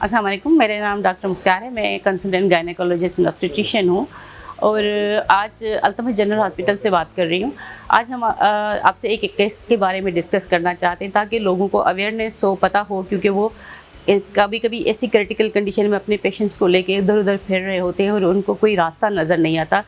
अस्सलाम वालेकुम, मेरा नाम डॉक्टर मुख्तार है। मैं कंसल्टेंट गायनेकोलॉजिस्ट एंड ऑब्स्टेट्रिशियन हूँ और आज अल्तमश जनरल हॉस्पिटल से बात कर रही हूँ। आज हम आपसे एक केस के बारे में डिस्कस करना चाहते हैं ताकि लोगों को अवेयरनेस हो, पता हो, क्योंकि वो कभी कभी ऐसी क्रिटिकल कंडीशन में अपने पेशेंट्स को लेके इधर उधर फिर रहे होते हैं और उनको कोई रास्ता नज़र नहीं आता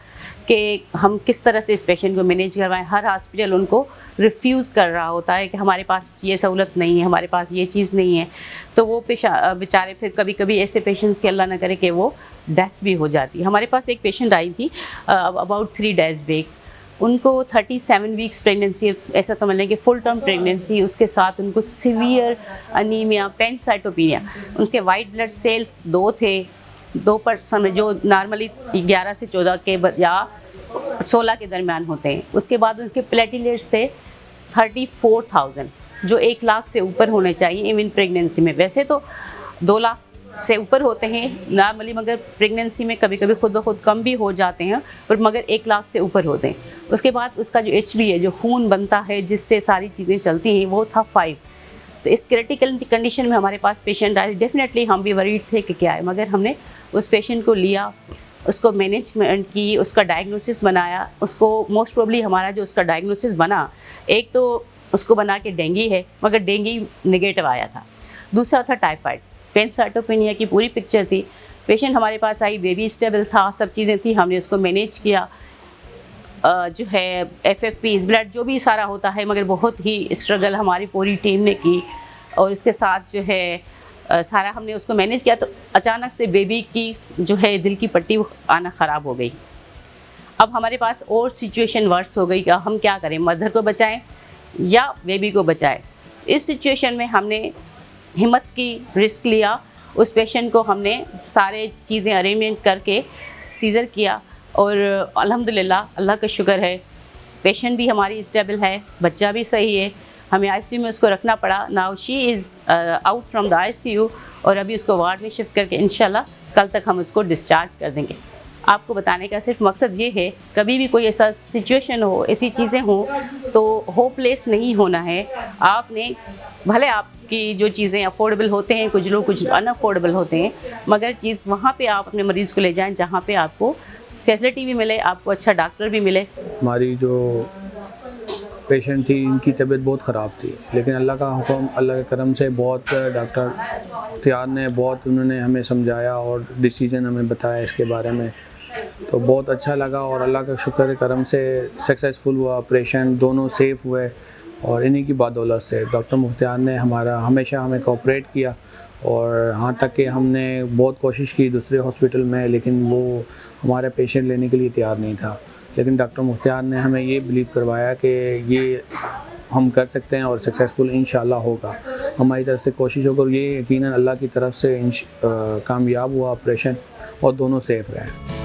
कि हम किस तरह से इस पेशेंट को मैनेज करवाएं। हर हॉस्पिटल उनको रिफ्यूज़ कर रहा होता है कि हमारे पास ये सहूलत नहीं है, हमारे पास ये चीज़ नहीं है। तो वो बेचारे फिर कभी कभी ऐसे पेशेंट्स के अल्लाह ना करे कि वो डेथ भी हो जाती है। हमारे पास एक पेशेंट आई थी अबाउट 3 days बैक। उनको 37 वीक्स प्रेगनेंसी, ऐसा समझ लें कि फुल टर्म प्रेगनेंसी, उसके साथ उनको सीवियर अनीमिया, पैनसाइटोपिनिया, उनके वाइट ब्लड सेल्स 2 थे, 2% जो नॉर्मली 11 से 14 के या 16 के दरमियान होते हैं। उसके बाद उनके प्लेटिलेट्स थे 34,000 जो 1 लाख से ऊपर होने चाहिए इवन प्रेगनेंसी में। वैसे तो 2 लाख से ऊपर होते हैं नॉर्मली, मगर प्रेगनेंसी में कभी कभी खुद ब खुद कम भी हो जाते हैं, पर मगर 1 लाख से ऊपर होते हैं। उसके बाद उसका जो HB है, जो खून बनता है जिससे सारी चीज़ें चलती हैं, वो था 5। तो इस क्रिटिकल कंडीशन में हमारे पास पेशेंट आए। डेफिनेटली हम भी वरीड थे कि क्या है, मगर हमने उस पेशेंट को लिया, उसको मैनेजमेंट की, उसका डायग्नोसिस बनाया। उसको मोस्ट प्रोबेबली हमारा जो उसका डायग्नोसिस बना, एक तो उसको बना के डेंगू है, मगर डेंगू नेगेटिव आया था। दूसरा था टाइफाइड, पैनसाइटोपिनिया की पूरी पिक्चर थी। पेशेंट हमारे पास आई, बेबी स्टेबल था, सब चीज़ें थी, हमने उसको मैनेज किया। जो है FFPs, ब्लड जो भी सारा होता है, मगर बहुत ही स्ट्रगल हमारी पूरी टीम ने की और इसके साथ जो है सारा हमने उसको मैनेज किया। तो अचानक से बेबी की जो है दिल की पट्टी आना ख़राब हो गई। अब हमारे पास और सिचुएशन वर्स हो गई कि हम क्या करें, मदर को बचाएं या बेबी को बचाएं। इस सिचुएशन में हमने हिम्मत की, रिस्क लिया। उस पेशेंट को हमने सारे चीज़ें अरेंजमेंट करके सीज़र किया और अल्हम्दुलिल्लाह अल्लाह का शुक्र है, पेशेंट भी हमारी स्टेबल है, बच्चा भी सही है। हमें ICU में उसको रखना पड़ा। Now she is out from the ICU और अभी उसको वार्ड में शिफ्ट करके इंशाल्लाह कल तक हम उसको डिस्चार्ज कर देंगे। आपको बताने का सिर्फ मकसद ये है, कभी भी कोई ऐसा सिचुएशन हो, ऐसी चीज़ें हो, तो होपलेस नहीं होना है। आपने भले आपकी जो चीज़ें अफोर्डेबल होते हैं, कुछ लोग कुछ अनअफोर्डेबल होते हैं, मगर चीज़ वहाँ पे आप अपने मरीज़ को ले जाएं जहाँ पे आपको फैसिलिटी भी मिले, आपको अच्छा डॉक्टर भी मिले। हमारी जो पेशेंट थी, इनकी तबीयत बहुत ख़राब थी, लेकिन अल्लाह का हुक्म, अल्लाह के करम से बहुत डॉक्टर मुख्तियार ने बहुत उन्होंने हमें समझाया और डिसीजन हमें बताया इसके बारे में, तो बहुत अच्छा लगा और अल्लाह का शुक्र करम से सक्सेसफुल हुआ ऑपरेशन, दोनों सेफ़ हुए और इन्हीं की बदौलत से डॉक्टर मुख्तियार ने हमारा हमेशा हमें कोऑपरेट किया। और यहाँ तक कि हमने बहुत कोशिश की दूसरे हॉस्पिटल में, लेकिन वो हमारे पेशेंट लेने के लिए तैयार नहीं था। लेकिन डॉक्टर मुख्तियार ने हमें ये बिलीव करवाया कि ये हम कर सकते हैं और सक्सेसफुल इंशाल्लाह होगा। हमारी तरफ से कोशिश होगी और ये यकीनन अल्लाह की तरफ से कामयाब हुआ ऑपरेशन और दोनों सेफ़ रहे।